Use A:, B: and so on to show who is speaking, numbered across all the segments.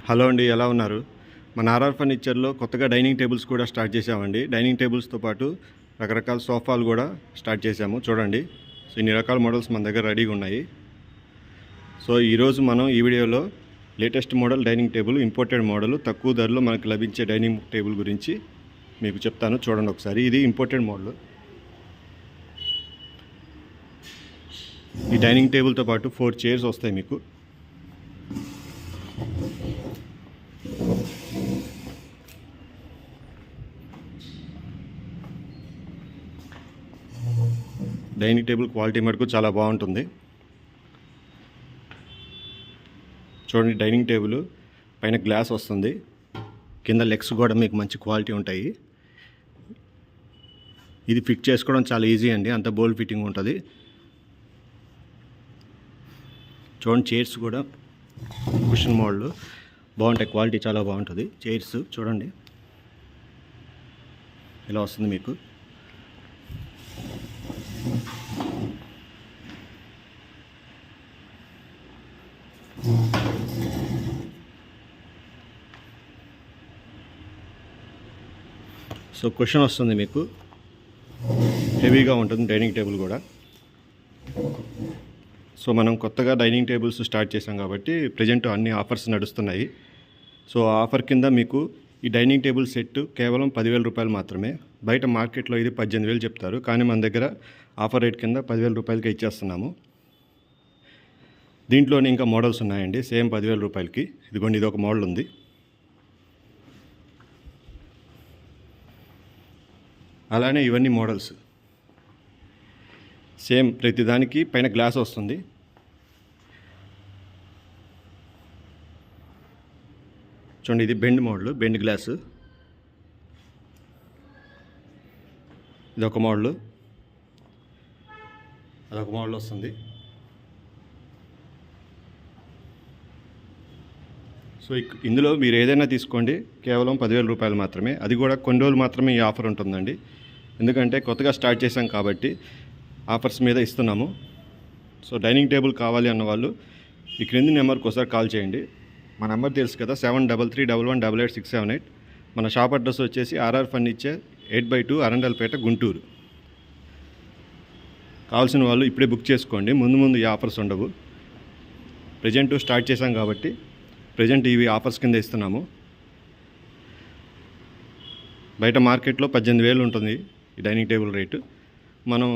A: Hello అండి, ఎలా ఉన్నారు? మన ఆర్ఆర్ ఫర్నిచర్లో కొత్తగా డైనింగ్ టేబుల్స్ కూడా స్టార్ట్ చేసామండి. డైనింగ్ టేబుల్స్తో పాటు రకరకాల సోఫాలు కూడా స్టార్ట్ చేసాము. చూడండి, సో ఇన్ని రకాల మోడల్స్ మన దగ్గర రెడీగా ఉన్నాయి. సో ఈరోజు మనం ఈ వీడియోలో latest model dining table, imported model, తక్కువ ధరలో మనకు లభించే డైనింగ్ టేబుల్ గురించి మీకు చెప్తాను. చూడండి ఒకసారి. ఇది ఇంపోర్టెడ్ మోడల్. ఈ డైనింగ్ టేబుల్తో పాటు 4 చైర్స్ వస్తాయి మీకు. డైనింగ్ టేబుల్ క్వాలిటీ మటుకు చాలా బాగుంటుంది. చూడండి, డైనింగ్ టేబుల్ పైన గ్లాస్ వస్తుంది, కింద లెగ్స్ కూడా మీకు మంచి క్వాలిటీ ఉంటాయి. ఇది ఫిట్ చేసుకోవడం చాలా ఈజీ అండి, అంత బోల్ ఫిట్టింగ్ ఉంటుంది. చూడండి, చైర్స్ కూడా కుషన్ మోడల్ బాగుంటాయి, క్వాలిటీ చాలా బాగుంటుంది. చైర్స్ చూడండి ఇలా వస్తుంది మీకు. సో కుషన్ వస్తుంది మీకు, హెవీగా ఉంటుంది డైనింగ్ టేబుల్ కూడా. సో మనం కొత్తగా డైనింగ్ టేబుల్స్ స్టార్ట్ చేసాం కాబట్టి ప్రజెంట్ అన్ని ఆఫర్స్ నడుస్తున్నాయి. సో ఆఫర్ కింద మీకు ఈ డైనింగ్ టేబుల్ సెట్ కేవలం 10,000 రూపాయలు మాత్రమే. బయట మార్కెట్లో ఇది 18,000 చెప్తారు, కానీ మన దగ్గర ఆఫర్ రేట్ కింద 10,000 రూపాయలకి ఇచ్చేస్తున్నాము. దీంట్లోనే ఇంకా మోడల్స్ ఉన్నాయండి, సేమ్ 10,000 రూపాయలకి. ఇదిగోండి, ఇది ఒక మోడల్ ఉంది. అలానే ఇవన్నీ మోడల్స్ సేమ్, ప్రతిదానికి పైన గ్లాస్ వస్తుంది. చూడండి, ఇది బెండ్ మోడల్, బెండ్ గ్లాసు. ఇది ఒక మోడల్, అదొక మోడల్ వస్తుంది. సో ఇందులో మీరు ఏదైనా తీసుకోండి, కేవలం 10,000 రూపాయలు మాత్రమే. అది కూడా కొన్ని రోజులు మాత్రమే ఈ ఆఫర్ ఉంటుందండి, ఎందుకంటే కొత్తగా స్టార్ట్ చేసాం కాబట్టి ఆఫర్స్ మీద ఇస్తున్నాము. సో డైనింగ్ టేబుల్ కావాలి అన్న వాళ్ళు ఈ క్రింది నెంబర్కి ఒకసారి కాల్ చేయండి. మా నెంబర్ తెలుసు కదా, 7331188678. మన షాప్ అడ్రస్ వచ్చేసి ఆర్ఆర్ ఫర్నిచర్ 8/2 అరండల్పేట, గుంటూరు. కావాల్సిన వాళ్ళు ఇప్పుడే బుక్ చేసుకోండి, ముందు ముందు ఈ ఆఫర్స్ ఉండవు. ప్రజెంట్ స్టార్ట్ చేసాం కాబట్టి ప్రజెంట్ ఇవి ఆఫర్స్ కింద ఇస్తున్నాము. బయట మార్కెట్లో 18,000 ఉంటుంది ఈ డైనింగ్ టేబుల్ రేటు, మనం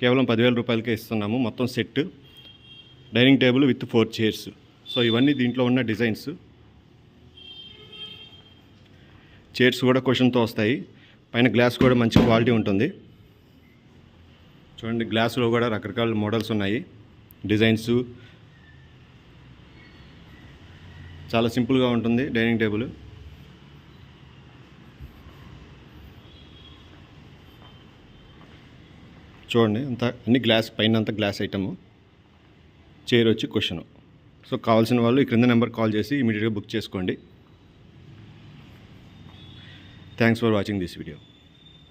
A: కేవలం 10,000 రూపాయలకే ఇస్తున్నాము. మొత్తం set dining table with 4 chairs. So ఇవన్నీ దీంట్లో ఉన్న డిజైన్స్. చైర్స్ కూడా కుషన్తో వస్తాయి, పైన గ్లాస్ కూడా మంచి క్వాలిటీ ఉంటుంది. చూడండి, గ్లాసులో కూడా రకరకాల మోడల్స్ ఉన్నాయి, డిజైన్స్. చాలా సింపుల్గా ఉంటుంది డైనింగ్ టేబుల్. చూడండి, అంతా అన్ని గ్లాస్, పైన అంతా గ్లాస్ ఐటము, చైర్ వచ్చి కుషను. సో కావాల్సిన వాళ్ళు ఈ క్రింద నెంబర్ కాల్ చేసి ఇమీడియట్గా బుక్ చేసుకోండి. Thanks for watching this video.